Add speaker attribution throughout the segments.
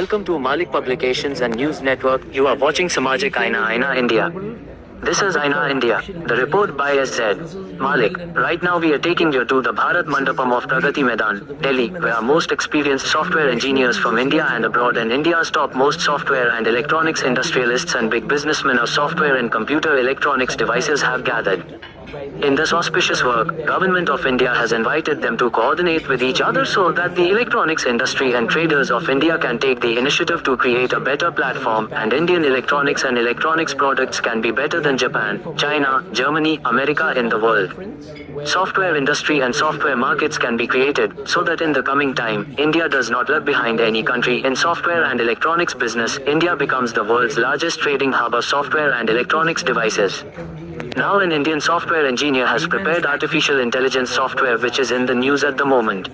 Speaker 1: Welcome to Malik Publications and News Network. You are watching Samajik Aina India. This is Aina India. The report by SZ Malik. Right now we are taking you to the Bharat Mandapam of Pragati Maidan, Delhi, where our most experienced software engineers from India and abroad and India's top most software and electronics industrialists and big businessmen of software and computer electronics devices have gathered. In this auspicious work, Government of India has invited them to coordinate with each other so that the electronics industry and traders of India can take the initiative to create a better platform and Indian electronics and electronics products can be better than Japan, China, Germany, America in the world. Software industry and software markets can be created so that in the coming time, India does not lag behind any country in software and electronics business. India becomes the world's largest trading hub of software and electronics devices. Now an Indian software engineer has prepared artificial intelligence software which is in the news at the moment.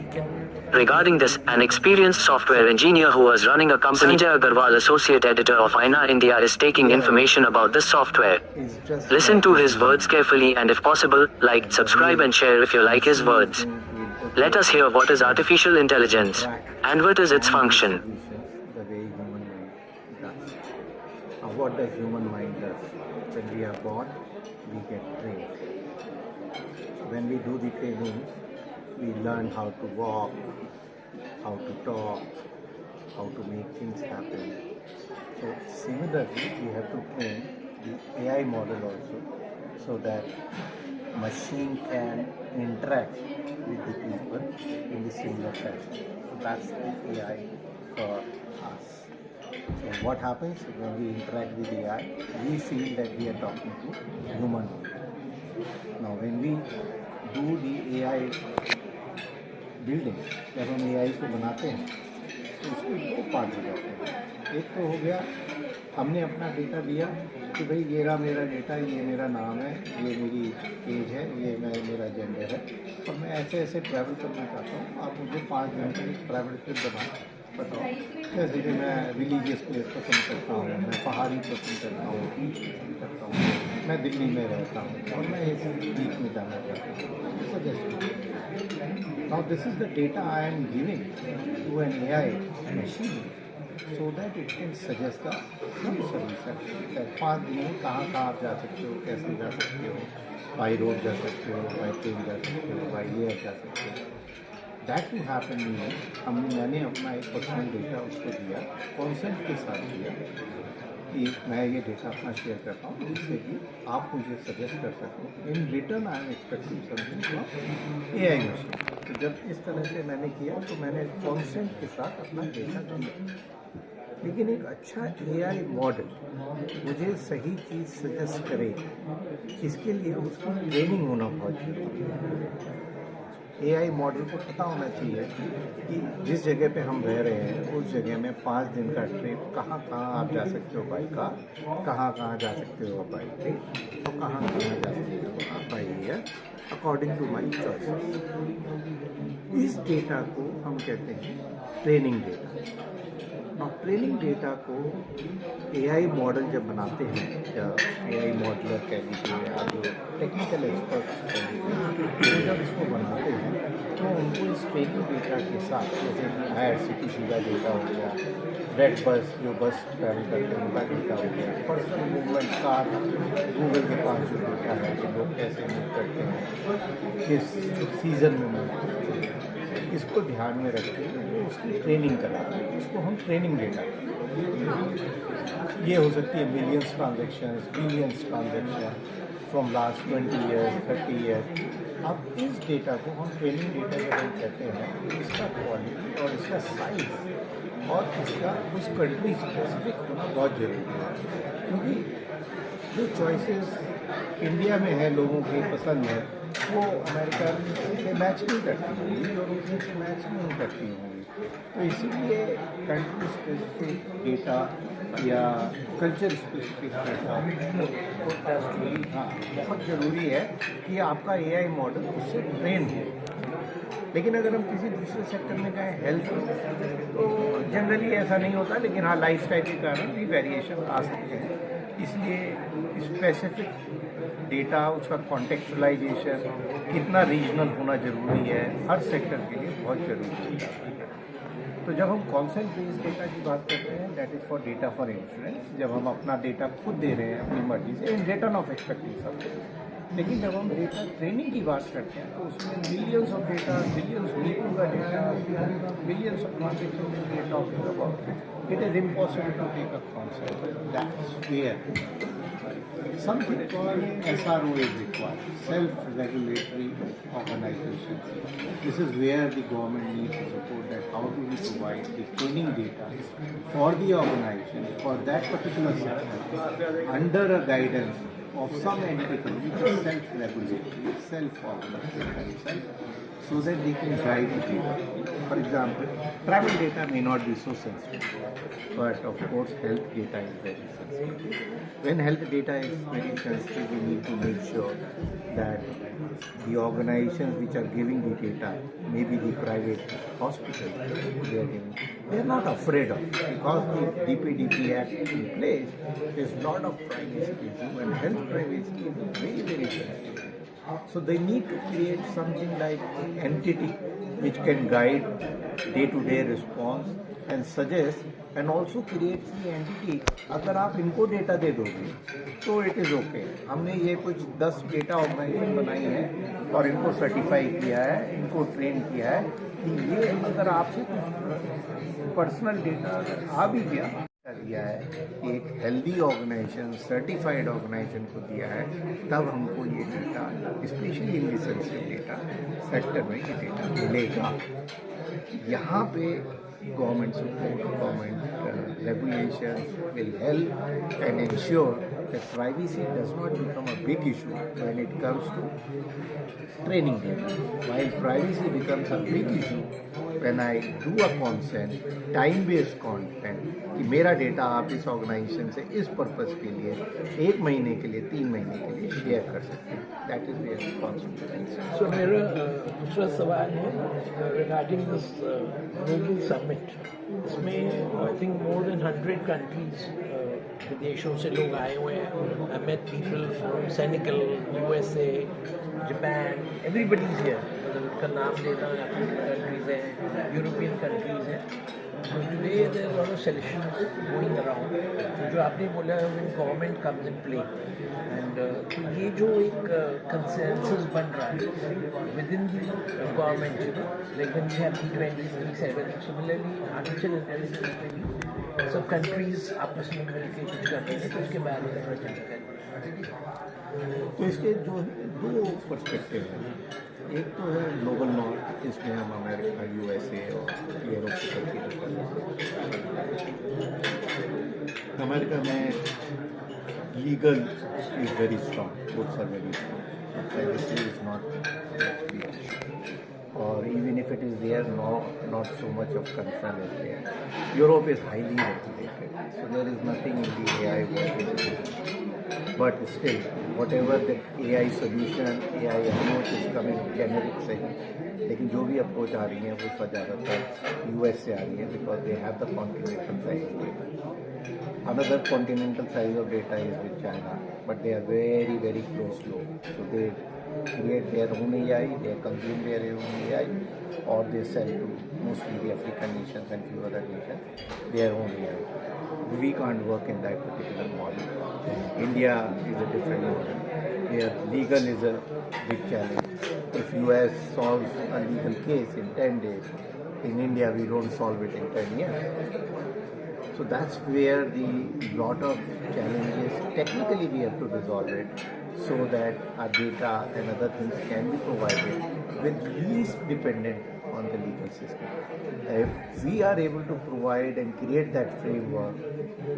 Speaker 1: Regarding this, an experienced software engineer who was running a company, Sanjay Agarwal, associate editor of Aina India, is taking information about this software. Listen to his words carefully and if possible, like, subscribe and share if you like his words. Let us hear what is artificial intelligence and what is its function.
Speaker 2: The way human mind does. What does human mind does? When we are born, we get trained. When we do the training, we learn how to walk, how to talk, how to make things happen. So similarly, we have to train the AI model also so that machine can interact with the people in the similar fashion. So that's the AI for us. So what happens when we interact with AI? We feel that we are talking to human being. Now when we do the AI building, जब हम AI को बनाते हैं तो उसके दो part हो जाते हैं. एक तो हो गया हमने अपना डेटा दिया कि भाई ये रहा मेरा डेटा, ये मेरा नाम है, ये मेरी एज है, ये मेरा जेंडर है और मैं ऐसे ऐसे ट्रैवल करना चाहता हूँ. आप मुझे 5 दिन की ट्रैवल ट्रिप बताओ. जैसे कि मैं रिलीजियस प्लेस पसंद करता हूँ, मैं पहाड़ी पसंद करता हूँ, बीच पसंद करता हूँ, मैं दिल्ली में रहता हूँ और मैं इस बीच में जाना चाहता हूँ. Now this is the data I am giving to an AI machine so that it can suggest us some solution. that 5 दिन में कहाँ आप जा सकते हो, कैसे जा सकते हो, बाई रोड जा सकते हो, बाई ट्रेन जा सकते हो, बाई एयर जा सकते हो. दैट टू हैपन मीन मैंने अपना एक पर्सनल डेटा उसको दिया, कॉन्सेंट के साथ दिया कि मैं ये डेटा अपना शेयर करता हूँ जिससे कि आप मुझे सजेस्ट कर सको. In return I am expecting something from AI machine. तो जब इस तरह से मैंने किया तो मैंने कॉन्सेंट के साथ अपना डेटा दिया. लेकिन एक अच्छा AI मॉडल मुझे सही चीज़ सजेस्ट करे, इसके लिए उसको ट्रेनिंग होना बहुत जरूरी है. AI मॉडल को पता होना चाहिए कि जिस जगह पे हम रह रहे हैं उस जगह में 5 दिन का ट्रिप कहाँ आप जा सकते हो बाई कार, कहाँ जा सकते हो बाई ट्रेन और कहाँ जा सकते हो आप by air according to my choice. इस डेटा को हम कहते हैं ट्रेनिंग डेटा. और ट्रेनिंग डेटा को AI मॉडल जब बनाते हैं या AI मॉडलर कह लीजिए या जो टेक्निकल एक्सपर्ट कह लीजिए, जब इसको बनाते हैं तो उनको इस ट्रेनिंग डेटा के साथ जैसे कि IRCTC का डेटा हो गया, रेड बस जो बस ट्रैवल करते हैं उनका डेटा हो गया, पर्सनल मूवमेंट कार गूगल के पास जो डेटा है कि लोग कैसे मूव करते हैं, किस सीज़न में मूव करते हैं, इसको ध्यान में रखते हुए उसकी ट्रेनिंग कराते हैं. इसको हम ट्रेनिंग डेटा ये हो सकती है millions transaction, billions transaction from last 20 years 30 years. अब इस डेटा को हम ट्रेनिंग डेटा जब हम कहते हैं, इसका क्वालिटी और इसका साइज और इसका उस कंट्री स्पेसिफिक होना बहुत ज़रूरी है. क्योंकि जो चॉइसेस इंडिया में है लोगों की पसंद है वो अमेरिका से मैच नहीं करती होंगी, यूरोपियन से मैच नहीं करती होंगी. तो इसीलिए कंट्री स्पेसिफिक डेटा या कल्चर स्पेसिफिक डेटा बहुत ज़रूरी है कि आपका AI मॉडल उससे ट्रेन हो. लेकिन अगर हम किसी दूसरे सेक्टर में गए, हेल्थ में, तो जनरली ऐसा नहीं होता. लेकिन हाँ, लाइफ स्टाइल के कारण भी वेरिएशन आ सकते हैं. इसलिए स्पेसिफिक डेटा, उसका कॉन्टेक्चुअलाइजेशन कितना रीजनल होना ज़रूरी है, हर सेक्टर के लिए बहुत ज़रूरी है. तो जब हम कॉन्सेंट बेस्ड डेटा की बात करते हैं, that is for data for influence, जब हम अपना डेटा खुद दे रहे हैं अपनी मर्जी से in return of expecting something. लेकिन जब हम डेटा ट्रेनिंग की बात करते हैं तो उसमें millions of data, billions people का data, billions of transaction we are talking about, it is impossible to take a concept, that's where something called SRO is required, self-regulatory organization. This is where the government needs to support that how do we provide the training data for the organization, for that particular sector, under a guidance of some entity which is self-regulatory, self-organized, so that they can guide the data. For example, travel data may not be so sensitive, but of course health data is very sensitive. When health data is very sensitive, we need to make sure that the organizations which are giving the data, maybe the private hospitals they are giving, they are not afraid of it, because the DPDP Act in place, there's a lot of privacy issue, and health privacy is very, very sensitive. So they need to create something like entity which can guide day-to-day response and suggest, and also create the entity, अगर आप इनको data दे दोगे तो it is okay. हमने ये कुछ 10 data organisation बनाई है और इनको सर्टिफाई किया है, इनको ट्रेन किया है कि ये अगर आपसे कुछ पर्सनल डेटा आ भी गया दिया है, एक हेल्दी ऑर्गेनाइजेशन, सर्टिफाइड ऑर्गेनाइजेशन को दिया है, तब हमको ये data, specially in sensitive data sector में ये डेटा मिलेगा। यहाँ पे government support, government regulation will help and ensure that privacy does not become a big issue when it comes to training data. While privacy becomes a big issue when I do a consent, time-based consent, कि मेरा data आप इस organisation से इस purpose के लिए 1 महीने के लिए, 3 महीने के लिए शेयर कर सकते हैं, that is where concept.
Speaker 3: So मेरा दूसरा सवाल है रिगार्डिंग दिस ग्लोबल समिट। इसमें I think more than 100 countries विदेशों से लोग आए हुए हैं। I met people from Senegal, USA, Japan, everybody is here. उनका नाम लेना, अफ्रीकन कंट्रीज हैं, यूरोपियन कंट्रीज हैं। So today there are a lot of solutions going around. तो जो आपने बोला है when government comes in play, and तो ये जो एक consensus बन रहा है within the government, you know, like when we have G20, G7, similarly artificial intelligence में भी सब countries आपस में मिलकर कुछ करते हैं, तो उसके बारे में थोड़ा जानकारी।
Speaker 2: तो इसके जो दो पर्सपेक्टिव हैं, एक तो है ग्लोबल नॉर्थ, इसमें हम अमेरिका, USA और यूरोप की कंट्री को अमेरिका में legal is very strong, courts are very strong, privacy is not, और even if it is there not so much of concern is there. Europe is highly regulated, so there is nothing in the AI world, but still whatever the AI solution, AI approach is coming generic सही, लेकिन जो भी approach आ रही है वो सब ज़्यादातर US से आ रही है, because they have the continental size of data. Another continental size of data is with China, but they are very, very close low, so they create their own AI, they consume their own AI, or they sell to mostly the African nations and few other nations their own AI. We can't work in that particular model. India is a different model. Where legal is a big challenge. If US solves a legal case in 10 days, in India we don't solve it in 10 years. So that's where the lot of challenges, technically we have to resolve it so that our data and other things can be provided with least dependent on the legal system. If we are able to provide and create that framework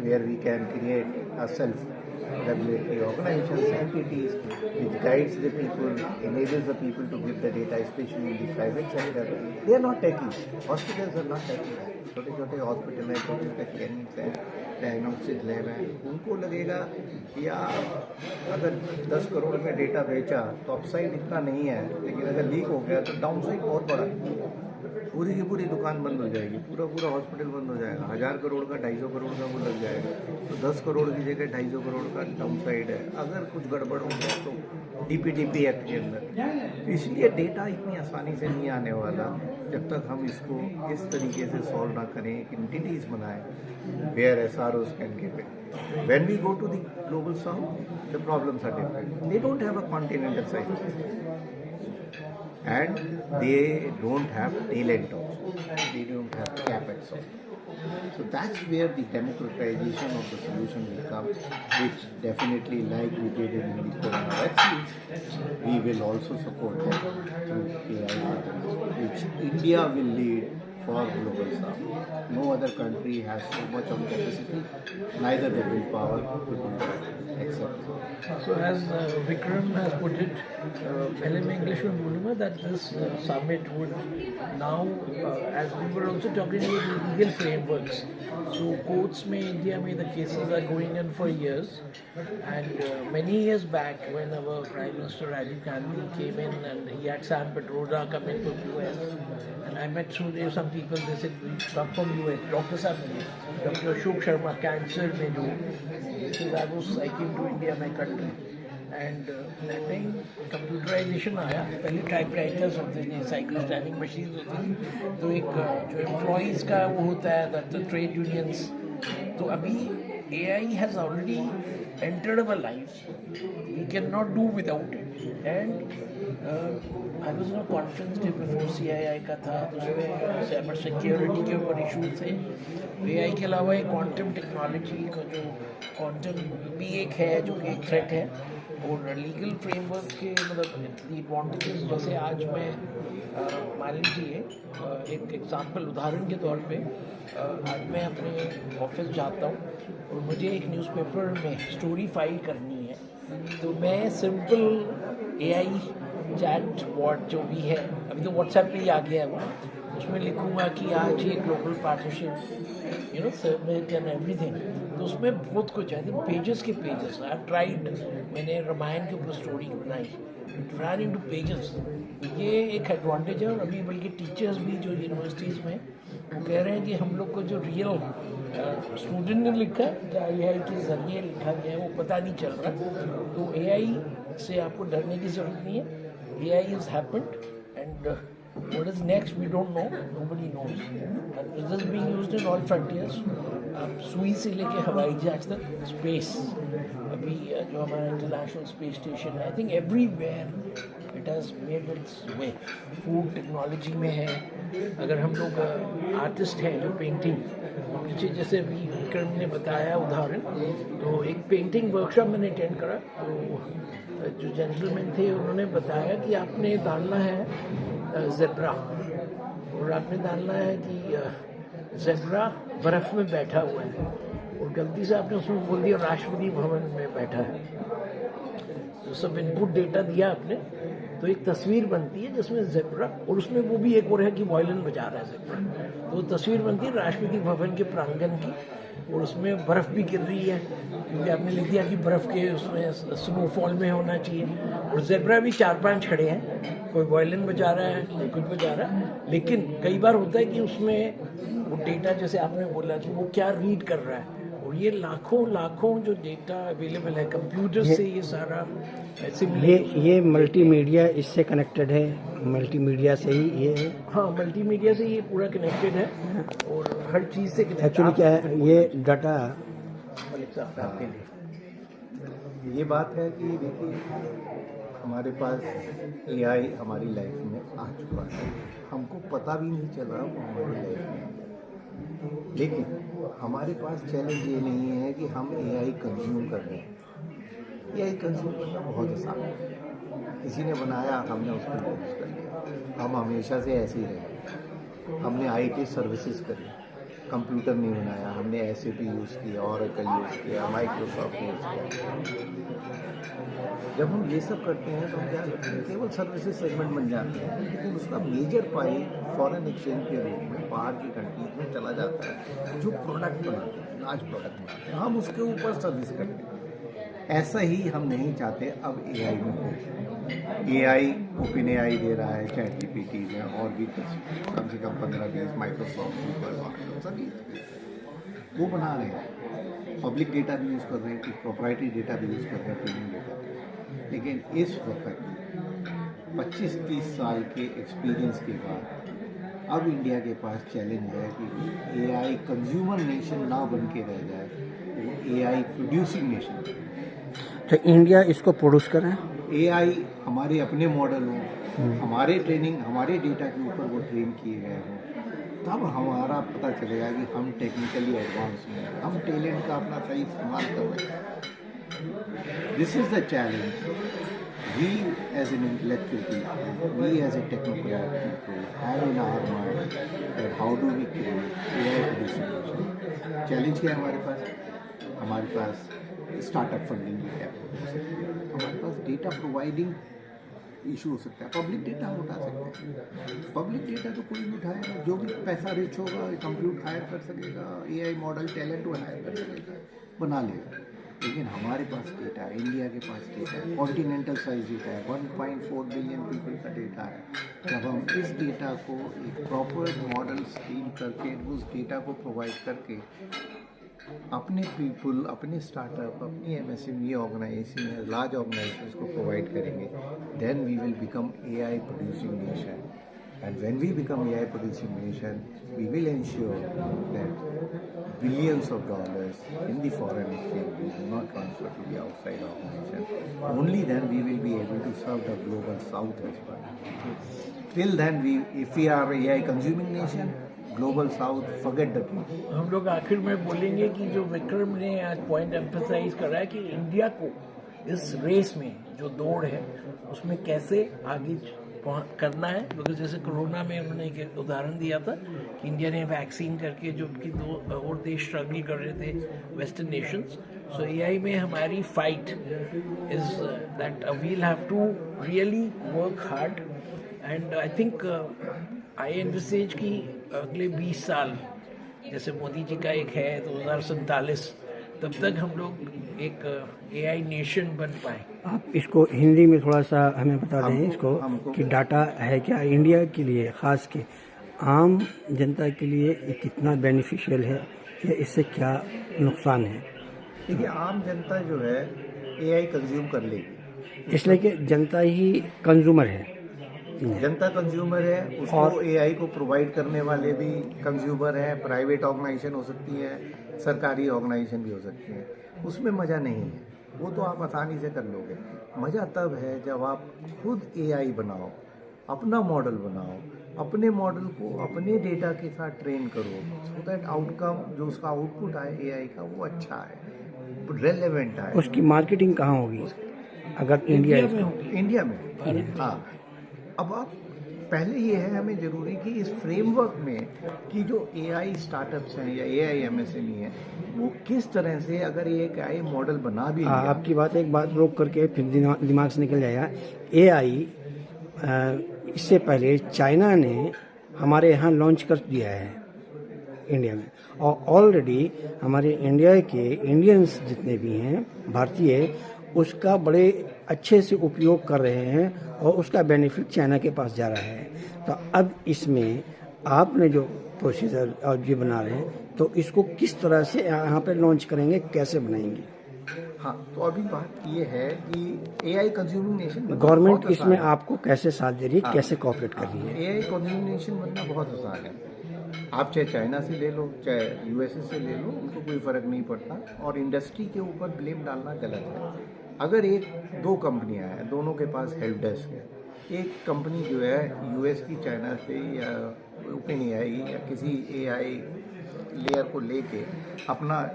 Speaker 2: where we can create a self-regulatory organizations, entities which guides the people, enables the people to give the data, especially in the private sector, they are not techies. Hospitals are not techies. छोटे छोटे hospital हैं, छोटे छोटे clinics हैं, diagnostic lab हैं, उनको लगेगा यार अगर 10 करोड़ में डेटा बेचा तो अपसाइड इतना नहीं है, लेकिन अगर लीक हो गया तो डाउन साइड बहुत बड़ा है। पूरी की पूरी दुकान बंद हो जाएगी, पूरा पूरा हॉस्पिटल बंद हो जाएगा। 1000 करोड़ का 250 करोड़ का वो लग जाएगा, तो 10 करोड़ की जगह 250 करोड़ का डाउन साइड है अगर कुछ गड़बड़ हो गया तो डीपीटीपी एक्ट के अंदर। इसलिए डेटा इतनी आसानी से नहीं आने वाला जब तक हम इसको इस तरीके से सॉल्व ना करें, एक इंटिटीज बनाएं where SROs can give it. When we go to the global south, the problems are different. They don't have a continental size. And they don't have talent also. They don't have capex also. So that's where the democratization of the solution will come, which definitely, like we did in the corona vaccines, we will also support them through AI, which India will lead for global south. No other country has so much of capacity, neither the willpower to do that except.
Speaker 3: So as Vikram has put it, पहले मैं English में बोलूँगा that this summit would now, as we were also talking about the legal frameworks, so courts में India में the cases are going on for years, and many years back when our Prime Minister Rajiv Gandhi came in and he had Sam Pitroda come in from US, and I met some people, they said we come from US, Dr. Sam, Dr. Ashok Sharma, cancer में जो, I came to India, my country, and that time computerization आया, पहले typewriters होते थे, cycle standing machine होती थी, तो एक जो एम्प्लॉइज़ का वो होता है द ट्रेड यूनियंस, तो अभी AI has already entered our lives, we cannot do without it, and I was in a conference day before CII का था, उसमें साइबर सिक्योरिटी के ऊपर इशू थे। AI के अलावा एक क्वांटम टेक्नोलॉजी का जो क्वांटम भी एक है जो कि एक थ्रेट है, और लीगल फ्रेमवर्क के मतलब एडवांटेजेस, जैसे आज मैं मान लीजिए एक एग्जांपल उदाहरण के तौर पे, आज मैं अपने ऑफिस जाता हूँ और मुझे एक न्यूज़पेपर में स्टोरी फाइल करनी है, तो मैं सिंपल AI चैट बॉट जो भी है, अभी तो व्हाट्सएप पे ही आ गया है वो, उसमें लिखूँगा कि आज ये global partnership summit and everything, तो उसमें बहुत कुछ है, पेजेस के पेजेस। आई हैव ट्राइड, मैंने रामायण के ऊपर स्टोरी बनाई, इट रन इनटू पेजेस, ये एक एडवांटेज है। और अभी बल्कि टीचर्स भी जो यूनिवर्सिटीज़ में वो कह रहे हैं कि हम लोग को जो रियल स्टूडेंट ने लिखा है, AI के जरिए लिखा गया है, वो पता नहीं चल रहा। तो AI से आपको डरने की ज़रूरत नहीं है, AI has happened, and what is next we don't know, nobody knows, and it is being used in all frontiers, सुई से लेके हवाई जहाज तक, स्पेस, अभी जो हमारा इंटरनेशनल स्पेस स्टेशन है, I think everywhere it has made it's way. Food technology में है, अगर हम लोग आर्टिस्ट हैं जो पेंटिंग, पीछे जैसे अभी विक्रम ने बताया उदाहरण, तो एक पेंटिंग वर्कशॉप मैंने अटेंड करा, तो जो जेंटलमैन थे उन्होंने बताया कि आपने डालना है ज़ेब्रा, और आपने डालना है कि ज़ेब्रा बर्फ़ में बैठा हुआ है, और गलती से आपने उसमें बोल दिया राष्ट्रपति भवन में बैठा है, तो सब इनपुट डेटा दिया आपने, तो एक तस्वीर बनती है जिसमें ज़ेब्रा, और उसमें वो भी एक और है कि वायलिन बजा रहा है ज़ेब्रा, तो वो तस्वीर बनती है राष्ट्रपति भवन के प्रांगण की, और उसमें बर्फ़ भी गिर रही है, क्योंकि आपने लिख दिया कि बर्फ़ के उसमें स्नोफॉल में होना चाहिए, और ज़ेब्रा भी 4-5 खड़े हैं, कोई वायलिन बजा रहा है, कोई कुछ बजा रहा है, लेकिन कई बार होता है कि उसमें वो डेटा जैसे आपने बोला कि वो क्या रीड कर रहा है, और ये लाखों जो डेटा अवेलेबल है कंप्यूटर से, ये सारा
Speaker 4: ये मल्टीमीडिया इससे कनेक्टेड है, मल्टीमीडिया से ही ये है।
Speaker 3: हाँ, मल्टीमीडिया से ये पूरा कनेक्टेड है, और हर चीज़ से कनेक्टेड।
Speaker 4: एक्चुअली क्या है ये डाटा,
Speaker 3: मलिक साहब आपके लिए
Speaker 2: ये बात है कि देखिए हमारे पास AI हमारी लाइफ में आ चुका है, हमको पता भी नहीं चल रहा वो हमारी लाइफ में, लेकिन हमारे पास चैलेंज ये नहीं है कि हम AI कंज्यूम कर रहे हैं। AI कंज्यूम करना बहुत आसान है, किसी ने बनाया, हमने उसको यूज़ कर लिया, हम हमेशा से ऐसे ही रहे। हमने IT सर्विसेज करी, कंप्यूटर नहीं बनाया, हमने SAP यूज़ किया, Oracle यूज़ किया, माइक्रोसॉफ्ट यूज़ किया। जब हम ये सब करते हैं तो हम क्या करते हैं, केवल सर्विसेज सेगमेंट बन जाते हैं, लेकिन उसका मेजर पाई फॉरेन एक्सचेंज के रूप में बाहर की कंट्रीज में चला जाता है, जो प्रोडक्ट बनाते हैं, लार्ज प्रोडक्ट बनाते हैं, हम उसके ऊपर सर्विस करते हैं। ऐसा ही हम नहीं चाहते अब एआई में हो। एआई ओपन एआई दे रहा है, चैट जीपीटी में, और भी कुछ कम से कम 15-20 माइक्रोसॉफ्ट गूगल सभी वो बना रहे हैं। पब्लिक डेटा भी यूज़ कर रहे हैं, प्रोप्राइटरी डेटा भी यूज़ कर रहे हैं, ट्रेनिंग डेटा। लेकिन इस वक्त 25-30 साल के एक्सपीरियंस के बाद अब इंडिया के पास चैलेंज है कि एआई कंज्यूमर नेशन ना बन के रह जाए, वो एआई प्रोड्यूसिंग नेशन।
Speaker 4: तो इंडिया इसको प्रोड्यूस करें।
Speaker 2: एआई हमारे अपने मॉडल हों, हमारे ट्रेनिंग हमारे डेटा के ऊपर वो ट्रेन किए गए हों, तब हमारा पता चलेगा कि हम टेक्निकली एडवांस हैं, हम टैलेंट का अपना सही इस्तेमाल कर रहे हैं। This is the challenge. We as an intellectual people, we as a technocrat people have in our mind that how do we create AI producing। Challenge क्या है हमारे पास? हमारे पास स्टार्टअप फंडिंग की गैप हो सकती है, हमारे पास डेटा प्रोवाइडिंग इशू हो सकता है, पब्लिक डेटा हम उठा सकते हैं। पब्लिक डेटा तो कोई भी उठाएगा, जो भी पैसा रिच होगा कंप्यूट हायर कर सकेगा, एआई मॉडल टैलेंट वो हायर कर सकेगा, बना लेगा। लेकिन हमारे पास डेटा है, इंडिया के पास डेटा है, कॉन्टिनेंटल साइज डेटा है, 1.4 बिलियन पीपल का डेटा है। जब हम इस डेटा को एक प्रॉपर मॉडल स्क्रीन करके उस डेटा को प्रोवाइड करके अपने पीपल, अपने स्टार्टअप, अपनी एमएसएमई ऑर्गेनाइजेशन, लार्ज ऑर्गेनाइजेशंस को प्रोवाइड करेंगे, then we will become AI producing nation. And when we become AI producing nation, we will ensure that billions of dollars in the foreign exchange will not transfer to the outside organization. Only then we will be able to serve the global south as well. Till then, if we are AI consuming nation, global south, forget the dream.
Speaker 3: हम लोग आखिर में बोलेंगे कि जो विक्रम ने आज point emphasise करा है कि इंडिया को इस रेस में जो दौड़ है उसमें कैसे आगे करना है, क्योंकि जैसे कोरोना में उन्होंने एक उदाहरण दिया था कि इंडिया ने वैक्सीन करके जो कि 2 और देश स्ट्रगल कर रहे थे वेस्टर्न नेशंस। सो एआई में हमारी fight is that we'll have to really work hard and I think I envisage की अगले 20 साल जैसे मोदी जी का एक है 2047 तब तक हम लोग एक एआई नेशन बन पाए।
Speaker 4: आप इसको हिंदी में थोड़ा सा हमें बता दें इसको कि डाटा है क्या इंडिया के लिए, खास के आम जनता के लिए ये कितना बेनिफिशियल है या इससे क्या नुकसान है?
Speaker 2: देखिए, आम जनता जो है एआई कंज्यूम कर लेगी,
Speaker 4: इसलिए कि जनता ही कंज्यूमर है,
Speaker 2: जनता कंज्यूमर है, उसको एआई को प्रोवाइड करने वाले भी कंज्यूमर हैं, प्राइवेट ऑर्गेनाइजेशन हो सकती है, सरकारी ऑर्गेनाइजेशन भी हो सकती है। उसमें मज़ा नहीं है, वो तो आप आसानी से कर लोगे। मज़ा तब है जब आप खुद एआई बनाओ, अपना मॉडल बनाओ, अपने मॉडल को अपने डेटा के साथ ट्रेन करो, सो दैट आउटकम जो उसका आउटपुट आए एआई का वो अच्छा है, रेलेवेंट आए।
Speaker 4: उसकी मार्केटिंग कहाँ होगी अगर इंडिया में होगी?
Speaker 2: इंडिया में, हाँ। अब आप पहले ये है हमें ज़रूरी कि इस फ्रेमवर्क में कि जो एआई स्टार्टअप्स हैं या एआई एमएसएमई है वो किस तरह से अगर ये एक एआई मॉडल बना भी लिया।
Speaker 4: आपकी बात एक बात रोक करके फिर दिमाग से निकल जाएगा। एआई इससे पहले चाइना ने हमारे यहाँ लॉन्च कर दिया है इंडिया में, और ऑलरेडी हमारे इंडिया के इंडियंस जितने भी हैं भारतीय उसका बड़े अच्छे से उपयोग कर रहे हैं और उसका बेनिफिट चाइना के पास जा रहा है। तो अब इसमें आपने जो प्रोसीजर और ये बना रहे हैं तो इसको किस तरह से यहाँ पे लॉन्च करेंगे, कैसे बनाएंगे?
Speaker 2: हाँ, तो अभी बात ये है कि एआई कंज्यूमिंग नेशन
Speaker 4: गवर्नमेंट इसमें आपको कैसे साथ दे रही है, कैसे कोऑपरेट कर रही है?
Speaker 2: एआई कंज्यूमिंग नेशन बनना बहुत आसान है। आप चाहे चाइना से ले लो, चाहे यूएसए से ले लो, उनको कोई फ़र्क नहीं पड़ता, और इंडस्ट्री के ऊपर ब्लेम डालना गलत है। अगर 1-2 कंपनियां हैं, दोनों के पास हेल्प डेस्क है, एक कंपनी जो है यूएस की चाइना से या ओपन एआई या किसी एआई लेयर को लेके अपना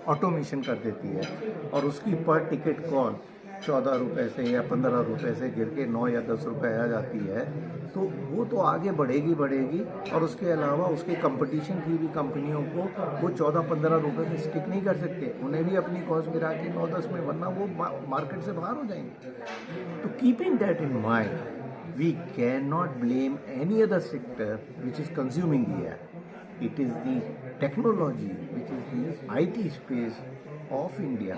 Speaker 2: ऑटोमेशन कर देती है और उसकी पर टिकट कॉल 14 रुपये से या 15 रुपये से गिर के 9 या 10 रुपये आ जाती है, तो वो तो आगे बढ़ेगी और उसके अलावा उसके कंपटीशन की भी कंपनियों को वो 14-15 रुपये में स्टिक नहीं कर सकते, उन्हें भी अपनी कॉस्ट गिरा के 9-10 में, वरना वो मार्केट से बाहर हो जाएंगे। तो keeping that in mind, we can not blame any other sector which is consuming the AI. It is the technology which is the IT space of India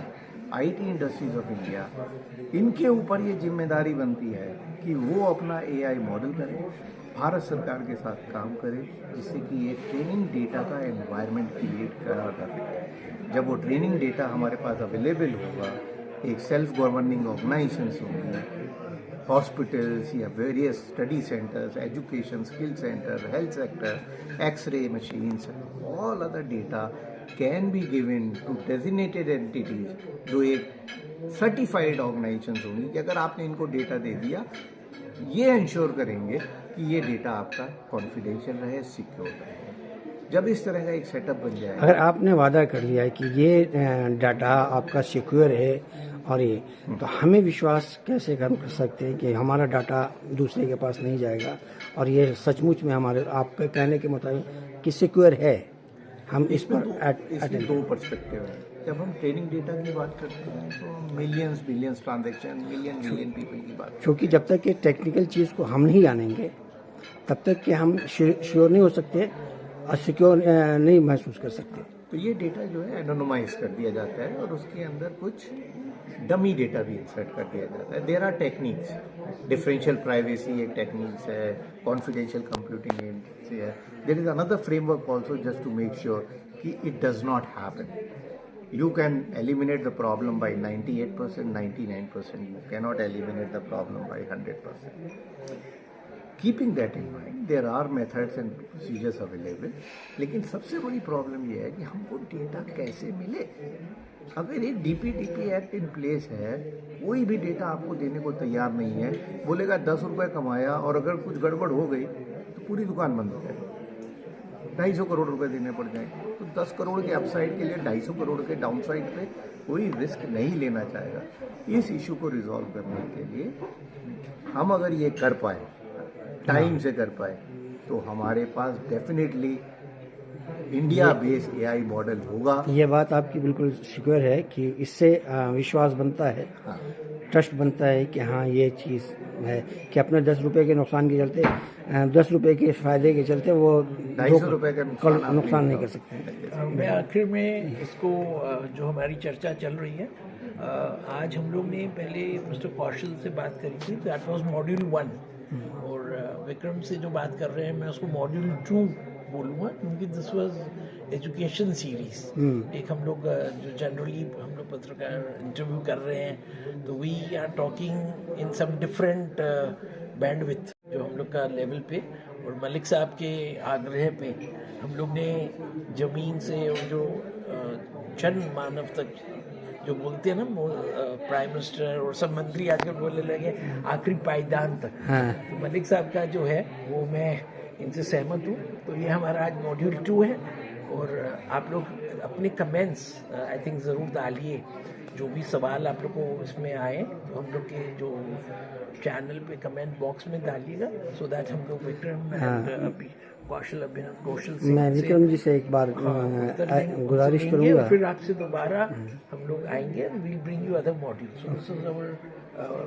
Speaker 2: IT industries of India, इनके ऊपर ये जिम्मेदारी बनती है कि वो अपना AI model करें, भारत सरकार के साथ काम करें, जिससे कि एक ट्रेनिंग डेटा का एनवायरनमेंट क्रिएट करा जा सके। जब वो ट्रेनिंग डेटा हमारे पास अवेलेबल होगा, एक सेल्फ गवर्निंग ऑर्गेनाइजेशंस होंगी, हॉस्पिटल्स या various study centres, education, skill centre, health sector, x ray machines, all other data can be given to designated entities, जो एक सर्टिफाइड ऑर्गेनाइजेशंस होंगी कि अगर आपने इनको डेटा दे दिया, ये इंश्योर करेंगे कि ये डेटा आपका कॉन्फिडेंशियल रहे, सिक्योर रहे। जब इस तरह का एक सेटअप बन जाए,
Speaker 4: अगर आपने वादा कर लिया है कि ये डाटा आपका सिक्योर है और ये, तो हमें विश्वास कैसे कर सकते हैं कि हमारा डाटा दूसरे के पास नहीं जाएगा और ये सचमुच में हमारे आपके कहने के मुताबिक कि सिक्योर है? हम इस पर
Speaker 2: इसमें दो पर्सपेक्टिव है। जब हम ट्रेनिंग डेटा की बात करते हैं तो millions billions transaction, million people की बात,
Speaker 4: क्योंकि जब तक ये टेक्निकल चीज़ को हम नहीं जानेंगे तब तक कि हम श्योर नहीं हो सकते और सिक्योर नहीं महसूस कर सकते।
Speaker 2: तो ये डेटा जो है एनोनिमाइज कर दिया जाता है और उसके अंदर कुछ डमी डेटा भी इंसर्ट कर दिया जाता है। There are techniques, differential privacy एक टेक्निक्स है, कॉन्फिडेंशियल कंप्यूटिंग है। There is another framework also just to make sure कि it does not happen. You can eliminate the problem by 98%, 99%. You cannot eliminate the problem by 100%. Keeping that in mind, there are methods and procedures available. लेकिन सबसे बड़ी problem ये है कि हमको data कैसे मिले। अगर एक DPDP एक्ट इन प्लेस है, कोई भी डेटा आपको देने को तैयार नहीं है, बोलेगा 10 रुपये कमाया और अगर कुछ गड़बड़ हो गई तो पूरी दुकान बंद हो जाएगी, 250 करोड़ रुपए देने पड़ जाएंगे। तो 10 करोड़ के अपसाइड के लिए 250 करोड़ के डाउनसाइड पे कोई रिस्क नहीं लेना चाहेगा। इस इशू को रिजॉल्व करने के लिए हम अगर ये कर पाए, टाइम से कर पाए, तो हमारे पास definitely India based AI model होगा।
Speaker 4: ये बात आपकी बिल्कुल सिक्योर है कि इससे विश्वास बनता है,
Speaker 2: हाँ,
Speaker 4: ट्रस्ट बनता है कि हाँ ये चीज़ है कि अपने 10 रुपए के नुकसान के चलते 10 रुपए के फायदे के चलते वो
Speaker 2: 250 रुपए का
Speaker 4: नुकसान नहीं कर सकते।
Speaker 3: मैं आखिर में इसको जो हमारी चर्चा चल रही है, आज हम लोग ने पहले मिस्टर कौशल से बात करी थी, दैट वाज मॉड्यूल 1, और विक्रम से जो बात कर रहे हैं मैं उसको मॉड्यूल 2 बोलूँगा, क्योंकि दिस वाज एजुकेशन सीरीज। एक हम लोग जो जनरली हम लोग पत्रकार इंटरव्यू कर रहे हैं, तो we are talking in some different bandwidth जो हम लोग का लेवल पे, और मलिक साहब के आग्रह पे हम लोग ने ज़मीन से और जो जन मानव तक जो बोलते हैं ना, प्राइम मिनिस्टर और सब मंत्री आकर बोलने लगे आखिरी पायदान तक। तो मलिक साहब का जो है वो मैं इनसे सहमत हूँ। तो ये हमारा आज मॉड्यूल 2 है, और आप लोग अपने कमेंट्स आई थिंक ज़रूर डालिए, जो भी सवाल आप लोग को इसमें आए तो हम लोग के जो चैनल पे कमेंट बॉक्स में डालिएगा, सो दैट हम लोग विक्रम कौशल
Speaker 4: मैं विक्रम जी से एक बार गुजारिश करूँगा,
Speaker 3: फिर आपसे दोबारा हम लोग आएंगे, we'll bring you other modules.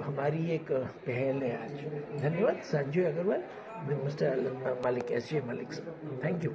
Speaker 3: हमारी एक पहल है आज। धन्यवाद। Sanjay Agarwal with mister Malik, SJ Malik sir, thank you.